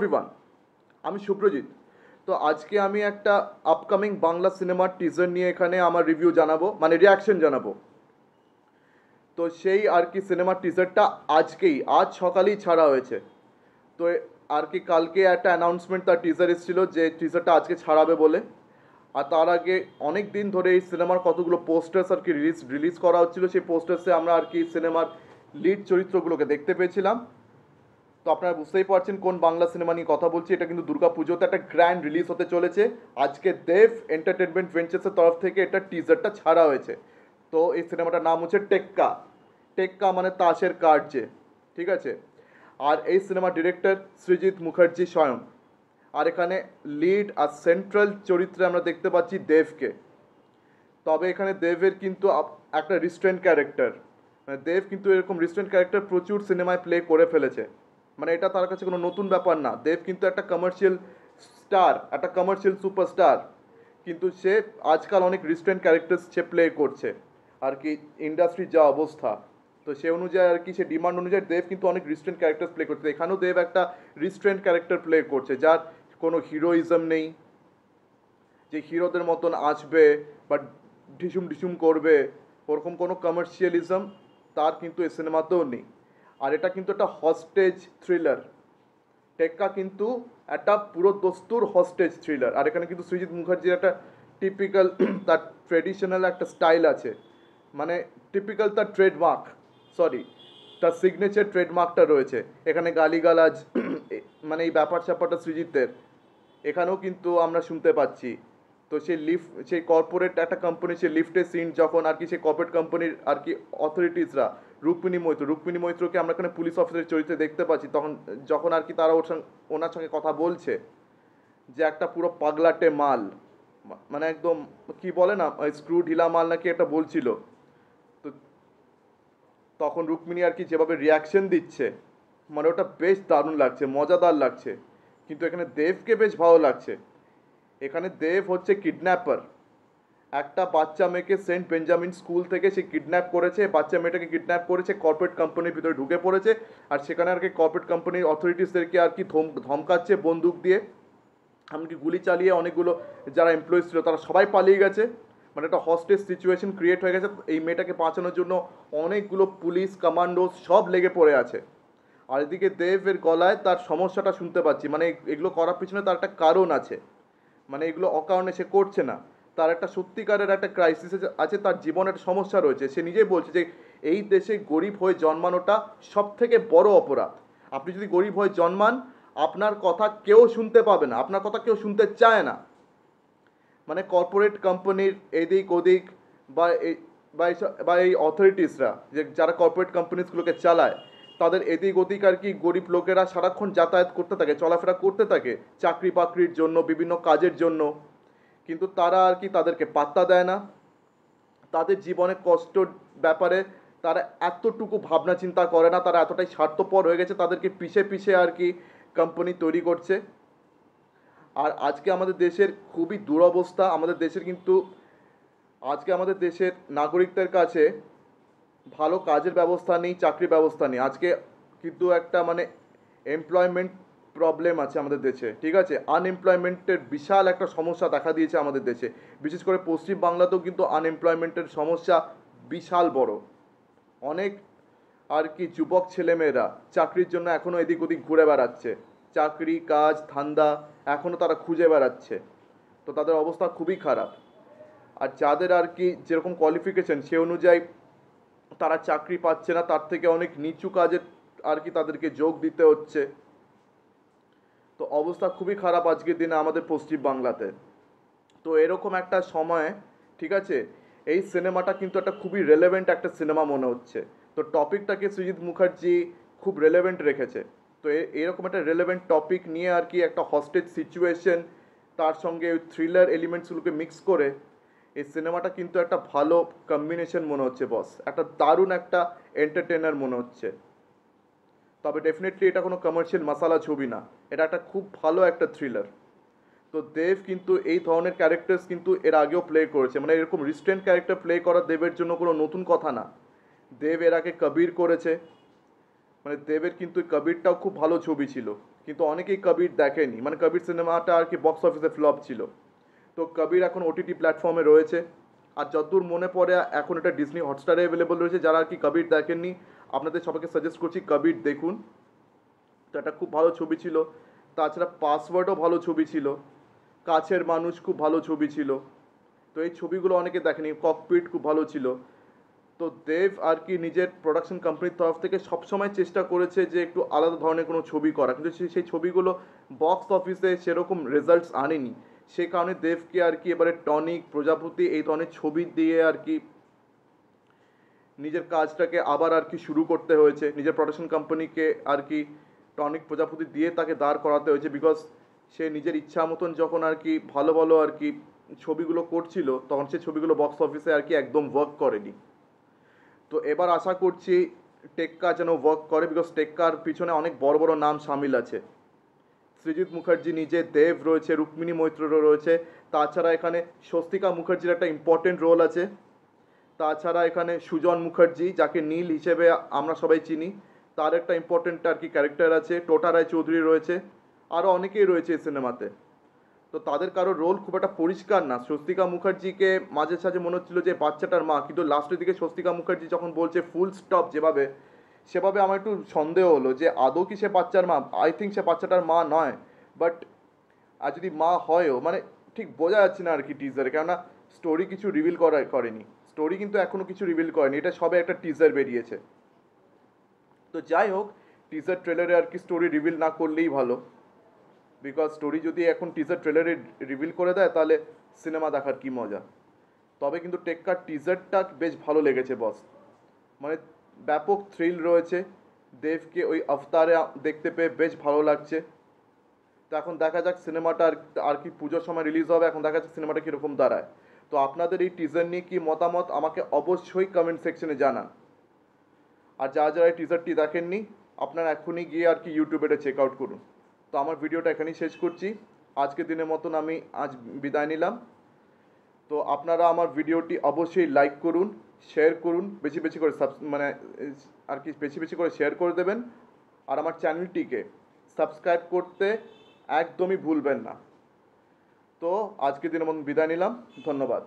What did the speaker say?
Everyone, আমি সুপ্রজিৎ। তো আজকে আমি একটা আপকামিং বাংলা সিনেমার টিজার নিয়ে এখানে আমার রিভিউ জানাবো, মানে রিয়াকশন জানাবো। তো সেই আর কি সিনেমার টিজারটা আজ সকালেই ছাড়া হয়েছে। তো আর কি কালকে একটা অ্যানাউন্সমেন্ট তার টিজার এসেছিল যে টিজারটা আজকে ছাড়াবে বলে। আর তার আগে অনেক দিন ধরে এই সিনেমার কতগুলো পোস্টার্স আর কি রিলিজ করা হচ্ছিল। সেই পোস্টার্সে আমরা আর কি সিনেমার লিড চরিত্রগুলোকে দেখতে পেয়েছিলাম। তো আপনারা বুঝতেই পারছেন কোন বাংলা সিনেমা নিয়ে কথা বলছি। এটা কিন্তু দুর্গা পুজোতে একটা গ্র্যান্ড রিলিজ হতে চলেছে। আজকে দেব এন্টারটেনমেন্ট ভেঞ্চার্সের তরফ থেকে এটা টিজারটা ছাড়া হয়েছে। তো এই সিনেমাটার নাম হচ্ছে টেক্কা। টেক্কা মানে তাসের কার্ড যে, ঠিক আছে। আর এই সিনেমার ডিরেক্টর সৃজিত মুখার্জি স্বয়ং। আর এখানে লিড আর সেন্ট্রাল চরিত্রে আমরা দেখতে পাচ্ছি দেবকে। তবে এখানে দেবের কিন্তু একটা রিস্ট্রেন্ট ক্যারেক্টার, দেব কিন্তু এরকম রিস্ট্রেন্ট ক্যারেক্টার প্রচুর সিনেমায় প্লে করে ফেলেছে। মানে এটা তার কাছে কোনো নতুন ব্যাপার না। দেব কিন্তু একটা কমার্শিয়াল স্টার, একটা কমার্শিয়াল সুপারস্টার, কিন্তু সে আজকাল অনেক রিস্ট্রেন্ট ক্যারেক্টার্স সে প্লে করছে আর কি। ইন্ডাস্ট্রির যা অবস্থা, তো সে অনুযায়ী আর কি, সে ডিমান্ড অনুযায়ী দেব কিন্তু অনেক রিস্ট্রেন্ট ক্যারেক্টার প্লে করছে। এখানেও দেব একটা রিস্ট্রেন্ট ক্যারেক্টার প্লে করছে, যার কোনো হিরোইজম নেই, যে হিরোদের মতন আসবে বা ঢিসুম ঢিসুম করবে, ওরকম কোনো কমার্শিয়ালিজম তার কিন্তু এই সিনেমাতেও নেই। আর এটা কিন্তু একটা হস্টেজ থ্রিলার। টেক্কা কিন্তু একটা পুরো দস্তুর হস্টেজ থ্রিলার। আর এখানে কিন্তু সৃজিত মুখার্জির একটা টিপিক্যাল তার ট্রেডিশনাল একটা স্টাইল আছে, মানে টিপিক্যাল তার ট্রেডমার্ক, সরি, তার সিগনেচার ট্রেডমার্কটা রয়েছে এখানে। গালিগালাজ মানে এই ব্যাপার স্যাপারটা সৃজিতের এখানেও কিন্তু আমরা শুনতে পাচ্ছি। তো সেই কর্পোরেট একটা কোম্পানি, সেই লিফটের সিন যখন আর কি সেই কর্পোরেট কোম্পানির আর কি অথরিটিসরা, রুক্মিণী মৈত্রকে আমরা এখানে পুলিশ অফিসারের চরিত্রে দেখতে পাচ্ছি, তখন যখন আর কি তারা ওনার সঙ্গে কথা বলছে যে একটা পুরো পাগলাটে মাল, মানে একদম কি বলে না, স্ক্রু ঢিলা মাল নাকি একটা বলছিল। তো তখন রুক্মিণী আর কি যেভাবে রিয়াকশন দিচ্ছে, মানে ওটা বেশ দারুণ লাগছে, মজাদার লাগছে। কিন্তু এখানে দেবকে বেশ ভালো লাগছে। এখানে দেব হচ্ছে কিডন্যাপার। একটা বাচ্চা মেয়েকে সেন্ট বেঞ্জামিন স্কুল থেকে সে কিডন্যাপ করেছে, বাচ্চা মেয়েটাকে কিডন্যাপ করেছে, কর্পোরেট কোম্পানির ভিতরে ঢুকে পড়েছে। আর সেখানে আর কি কর্পোরেট কোম্পানির অথরিটিসদেরকে আর কি ধমকাচ্ছে বন্দুক দিয়ে, এমনকি গুলি চালিয়ে অনেকগুলো যারা এমপ্লয়িজ ছিল তারা সবাই পালিয়ে গেছে। মানে একটা হস্টেজ সিচুয়েশন ক্রিয়েট হয়ে গেছে। এই মেয়েটাকে বাঁচানোর জন্য অনেকগুলো পুলিশ কমান্ডো সব লেগে পড়ে আছে। আর এদিকে দেবের গলায় তার সমস্যাটা শুনতে পাচ্ছি, মানে এগুলো করার পিছনে তার একটা কারণ আছে, মানে এগুলো অকারণে সে করছে না। তার একটা সত্যিকারের একটা ক্রাইসিস আছে, তার জীবনে একটা সমস্যা রয়েছে। সে নিজেই বলছে যে এই দেশে গরিব হয়ে জন্মানোটা সব থেকে বড় অপরাধ। আপনি যদি গরিব হয়ে জন্মান, আপনার কথা কেউ শুনতে পাবে না, আপনার কথা কেউ শুনতে চায় না। মানে কর্পোরেট কোম্পানির এদিক ওদিক বা এই বা এই অথরিটিসরা যে যারা কর্পোরেট কোম্পানিজগুলোকে চালায়, তাদের এদিক ওদিক আর কি গরিব লোকেরা সারাক্ষণ যাতায়াত করতে থাকে, চলাফেরা করতে থাকে চাকরি বাকরির জন্য, বিভিন্ন কাজের জন্য। কিন্তু তারা আর কি তাদেরকে পাত্তা দেয় না। তাদের জীবনে কষ্টর ব্যাপারে তারা এতটুকু ভাবনা চিন্তা করে না। তারা এতটাই স্বার্থপর হয়ে গেছে, তাদেরকে পিষে পিষে আর কি কোম্পানি তৈরি করছে। আর আজকে আমাদের দেশের খুবই দুরবস্থা। আমাদের দেশের কিন্তু আজকে আমাদের দেশের নাগরিকদের কাছে ভালো কাজের ব্যবস্থা নেই, চাকরির ব্যবস্থা নেই। আজকে কিন্তু একটা মানে এমপ্লয়মেন্ট প্রবলেম আছে আমাদের দেশে, ঠিক আছে। আনএমপ্লয়মেন্টের বিশাল একটা সমস্যা দেখা দিয়েছে আমাদের দেশে। বিশেষ করে পশ্চিম বাংলাতেও কিন্তু আনএমপ্লয়মেন্টের সমস্যা বিশাল বড়। অনেক আর কি যুবক ছেলেমেয়েরা চাকরির জন্য এখনও এদিক ওদিক ঘুরে বেড়াচ্ছে, চাকরি কাজ ধান্দা এখনও তারা খুঁজে বেড়াচ্ছে। তো তাদের অবস্থা খুবই খারাপ। আর যাদের আর কি যেরকম কোয়ালিফিকেশন সে অনুযায়ী তারা চাকরি পাচ্ছে না, তার থেকে অনেক নিচু কাজে আর কি তাদেরকে যোগ দিতে হচ্ছে। তো অবস্থা খুবই খারাপ আজকের দিনে আমাদের পশ্চিম বাংলাতে। তো এরকম একটা সময়, ঠিক আছে, এই সিনেমাটা কিন্তু একটা খুবই রেলেভেন্ট একটা সিনেমা মনে হচ্ছে। তো টপিকটাকে সৃজিত মুখার্জি খুব রেলেভেন্ট রেখেছে। তো এরকম একটা রেলেভেন্ট টপিক নিয়ে আর কি একটা হস্টেজ সিচুয়েশন, তার সঙ্গে ওই থ্রিলার এলিমেন্টসগুলোকে মিক্স করে এই সিনেমাটা কিন্তু একটা ভালো কম্বিনেশন মনে হচ্ছে বস। একটা দারুণ একটা এন্টারটেনার মনে হচ্ছে। তবে ডেফিনেটলি এটা কোনো কমার্শিয়াল মশালা ছবি না, এটা একটা খুব ভালো একটা থ্রিলার। তো দেব কিন্তু এই ধরনের ক্যারেক্টার্স কিন্তু এর আগেও প্লে করেছে, মানে এরকম রিস্ট্রেন্ট ক্যারেক্টার প্লে করা দেবের জন্য কোনো নতুন কথা না। দেব এর আগে কবির করেছে, মানে দেবের কিন্তু কবিরটাও খুব ভালো ছবি ছিল। কিন্তু অনেকেই কবির দেখেনি, মানে কবির সিনেমাটা আর কি বক্স অফিসে ফ্লপ ছিল। তো কবির এখন ওটিটি প্ল্যাটফর্মে রয়েছে, আর যতদূর মনে পড়ে এখন এটা ডিজনি হটস্টারে অ্যাভেলেবল রয়েছে। যারা আর কি কবির দেখেননি, আপনাদের সবাইকে সাজেস্ট করছি কবির দেখুন। তো এটা খুব ভালো ছবি ছিল। তাছাড়া পাসওয়ার্ডও ভালো ছবি ছিল, কাছের মানুষ খুব ভালো ছবি ছিল। তো এই ছবিগুলো অনেকে দেখেনি। ককপিট খুব ভালো ছিল। তো দেব আর কি নিজের প্রোডাকশন কোম্পানির তরফ থেকে সবসময় চেষ্টা করেছে যে একটু আলাদা ধরনের কোনো ছবি করা, কিন্তু সেই ছবিগুলো বক্স অফিসে সেরকম রেজাল্টস আনেনি। সে কারণে দেবকে আর কি এবারে টনিক, প্রজাপতি এই ধরনের ছবি দিয়ে আর কি নিজের কাজটাকে আবার আর কি শুরু করতে হয়েছে। নিজের প্রোডাকশন কোম্পানিকে আর কি টনিক, প্রজাপতি দিয়ে তাকে দাঁড় করাতে হয়েছে, বিকজ সে নিজের ইচ্ছা মতন যখন আর কি ভালো ভালো আর কি ছবিগুলো করছিল, তখন সে ছবিগুলো বক্স অফিসে আর কি একদম ওয়ার্ক করেনি। তো এবার আশা করছি টেক্কা যেন ওয়ার্ক করে, বিকজ টেক্কার পিছনে অনেক বড় বড় নাম সামিল আছে। সৃজিত মুখার্জি নিজে, দেব রয়েছে, রুক্মিণী মৈত্রও রয়েছে। তাছাড়া এখানে স্বস্তিকা মুখার্জির একটা ইম্পর্টেন্ট রোল আছে। তাছাড়া এখানে সুজন মুখার্জি, যাকে নীল হিসেবে আমরা সবাই চিনি, তার একটা ইম্পর্টেন্ট আর কি ক্যারেক্টার আছে। টোটা রায় চৌধুরী রয়েছে, আরও অনেকেই রয়েছে এই সিনেমাতে। তো তাদের কারো রোল খুব একটা পরিষ্কার না। স্বস্তিকা মুখার্জিকে মাঝে সাঝে মনে হচ্ছিল যে বাচ্চাটার মা, কিন্তু লাস্টের দিকে স্বস্তিকা মুখার্জি যখন বলছে ফুল স্টপ যেভাবে, সেভাবে আমার একটু সন্দেহ হলো যে আদৌ কি সে বাচ্চার মা। আই থিঙ্ক সে বাচ্চাটার মা নয়, বাট আর যদি মা হয়ও, মানে ঠিক বোঝা যাচ্ছে না আর কি টিজারে, কেননা স্টোরি কিছু রিভিল করেনি। স্টোরি কিন্তু এখনও কিছু রিভিল করেনি, এটা সবে একটা টিজার বেরিয়েছে। তো যাই হোক, টিজার ট্রেলারে আর কি স্টোরি রিভিল না করলেই ভালো, বিকজ স্টোরি যদি এখন টিজার ট্রেলারে রিভিল করে দেয় তাহলে সিনেমা দেখার কি মজা। তবে কিন্তু টেক্কার টিজারটা বেশ ভালো লেগেছে বস, মানে ব্যাপক থ্রিল রয়েছে। দেবকে ওই অবতারে দেখতে পেয়ে বেশ ভালো লাগছে। তো এখন দেখা যাক সিনেমাটা আর কি পুজোর সময় রিলিজ হবে, এখন দেখা যাক সিনেমাটা কীরকম দাঁড়ায়। তো আপনাদের এই টিজার নিয়ে কি মতামত আমাকে অবশ্যই কমেন্ট সেকশনে জানান। আর যারা যারা এই টিজারটি দেখেননি, আপনারা এখনই গিয়ে আর কি ইউটিউবে এটা চেক আউট করুন। তো আমার ভিডিওটা এখানেই শেষ করছি। আজকের দিনের মতন আমি আজ বিদায় নিলাম। তো আপনারা আমার ভিডিওটি অবশ্যই লাইক করুন, শেয়ার করুন, বেশি বেশি করে মানে আর কি বেশি বেশি করে শেয়ার করে দেবেন। আর আমার চ্যানেলটিকে সাবস্ক্রাইব করতে একদমই ভুলবেন না। তো আজকের দিনের মতন বিদায় নিলাম। ধন্যবাদ।